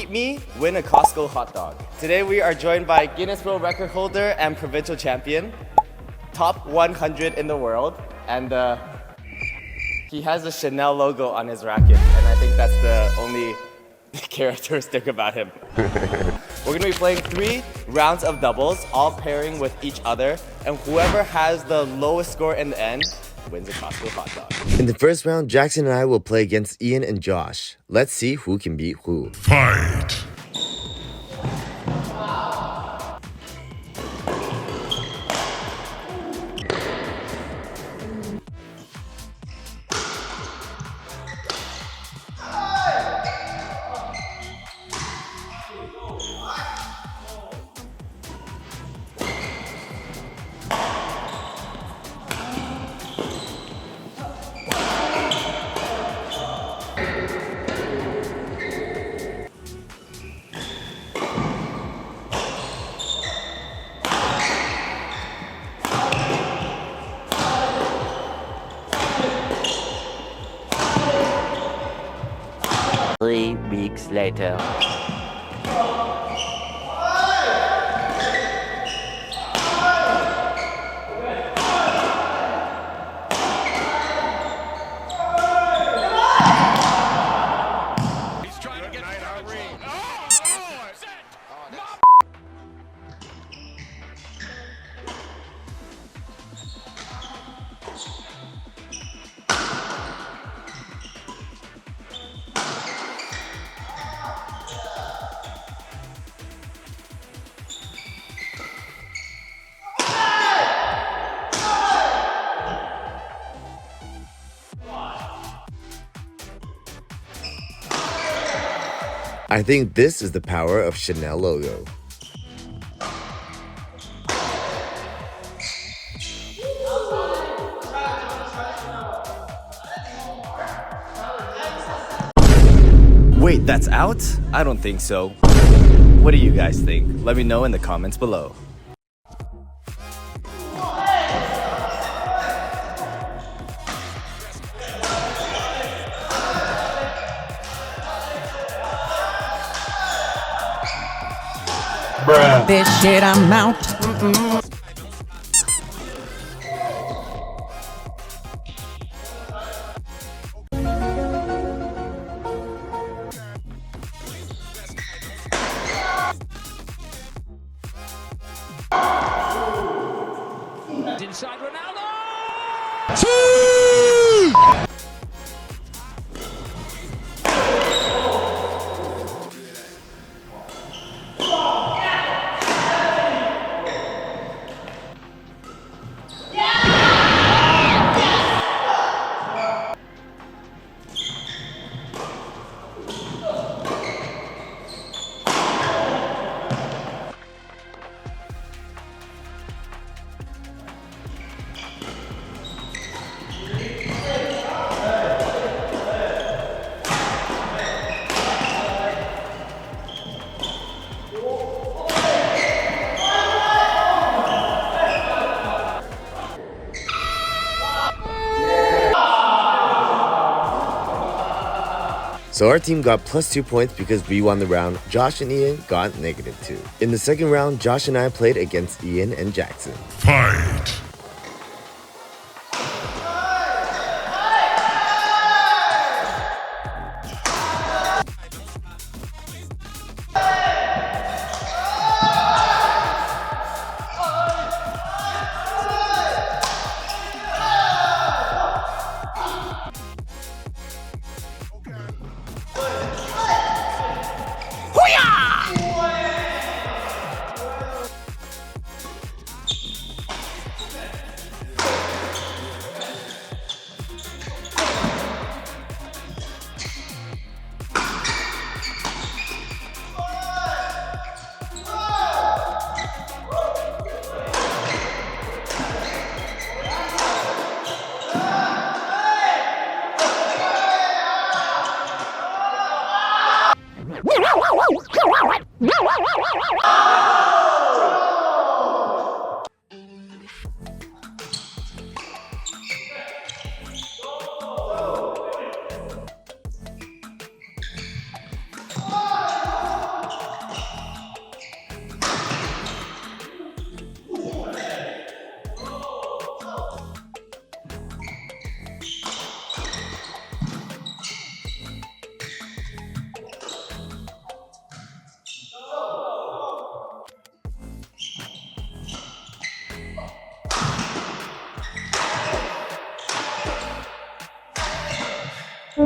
beat me, win a Costco hot dog. Today we are joined by Guinness World Record holder and provincial champion, top 100 in the world, and he has a Chanel logo on his racket, and I think that's the only characteristic about him. We're gonna be playing 3 rounds of doubles, all pairing with each other, and whoever has the lowest score in the end wins a Costco hot dog. In the first round, Jackson and I will play against Ian and Josh. Let's see who can beat who. Fight! Three weeks later. He's trying to get our ring. I think this is the power of Chanel logo. Wait, that's out? I don't think so. What do you guys think? Let me know in the comments below. This shit, I'm out. Inside Ronaldo! So our team got +2 points because we won the round. Josh and Ian got -2. In the second round, Josh and I played against Ian and Jackson. Fight!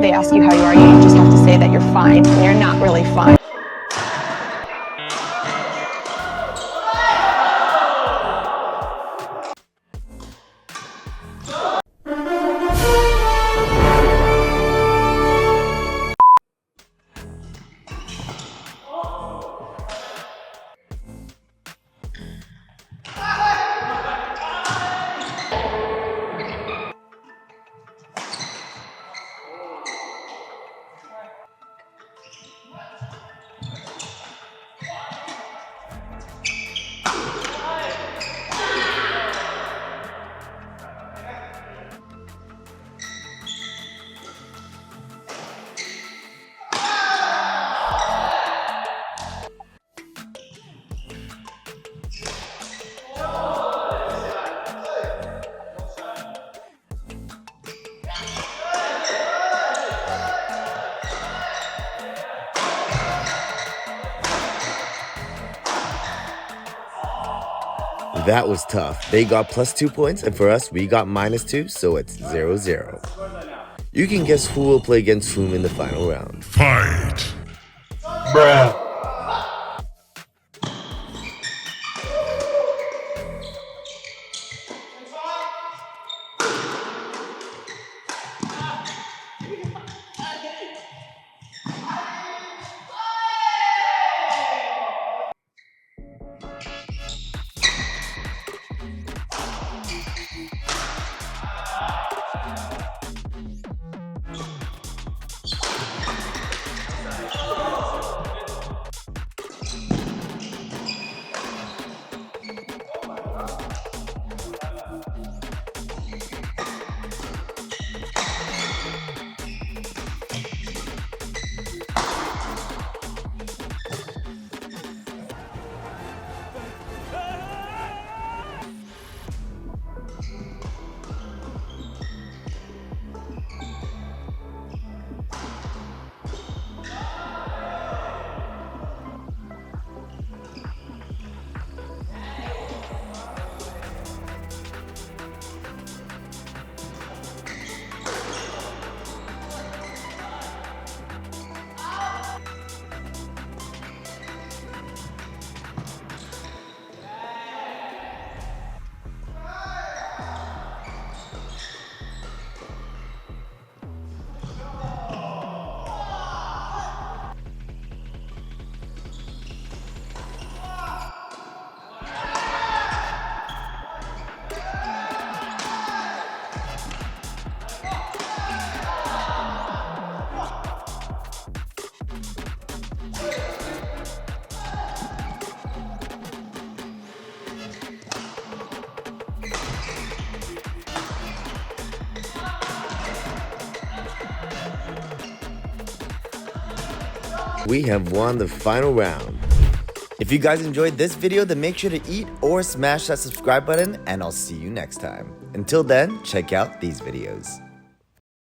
they ask you how you are, you just have to say that you're fine when you're not really fine. That was tough. They got +2 points, and for us, we got -2, so it's 0-0. You can guess who will play against whom in the final round. Fight. Bruh. We have won the final round. If you guys enjoyed this video, then make sure to eat or smash that subscribe button, and I'll see you next time. Until then, check out these videos.